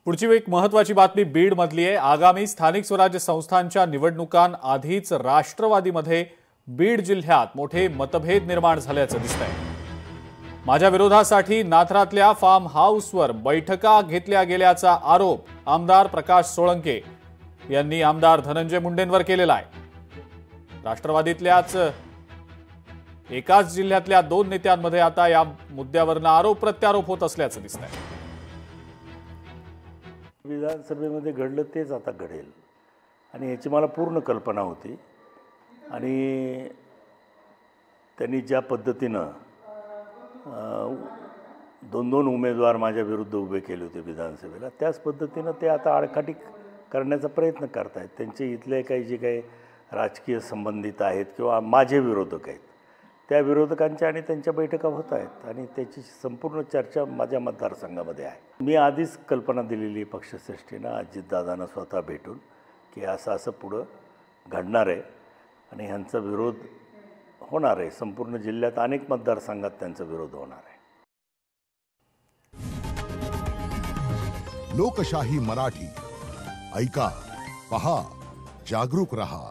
पुढची एक महत्त्वाची बातमी बीड मधली आहे। आगामी स्थानिक स्वराज्य संस्थांच्या निवडणुकांआधीच राष्ट्रवादीमध्ये बीड जिल्ह्यात मोठे मतभेद निर्माण झाल्याचं दिसतंय। माझ्या विरोधासाठी नाथरातल्या फार्म हाऊसवर बैठका घेतल्या गेल्याचा आरोप आमदार प्रकाश सोळंके यांनी आमदार धनंजय मुंडेंवर केलेला आहे। राष्ट्रवादीतल्याच एकाच जिल्ह्यातल्या दोन नेत्यांमध्ये आता या मुद्द्यावरून आरोप प्रत्यारोप होत असल्याचं दिसतंय। विधानसभेमध्ये घडलं तेच आता घडेल आणि याची मला पूर्ण कल्पना होती आणि त्यांनी ज्या पद्धतीनं दोन उमेदवार माझ्या विरुद्ध उभे केले होते विधानसभेला, त्याच पद्धतीनं ते आता आडकाठी करण्याचा प्रयत्न करतायत। त्यांचे इथले काही जे काही राजकीय संबंधित आहेत किंवा माझे विरोधक आहेत, त्या विरोधकांच्या आणि त्यांच्या बैठका होत आहेत आणि त्याची संपूर्ण चर्चा माझ्या मतदारसंघामध्ये आहे। मी आधीच कल्पना दिलेली पक्षश्रेष्ठीनं अजितदादांना स्वतः भेटून की असं पुढं घडणार आहे आणि ह्यांचा विरोध होणार आहे। संपूर्ण जिल्ह्यात अनेक मतदारसंघात त्यांचा विरोध होणार आहे। लोकशाही मराठी ऐका, पहा, जागरूक रहा।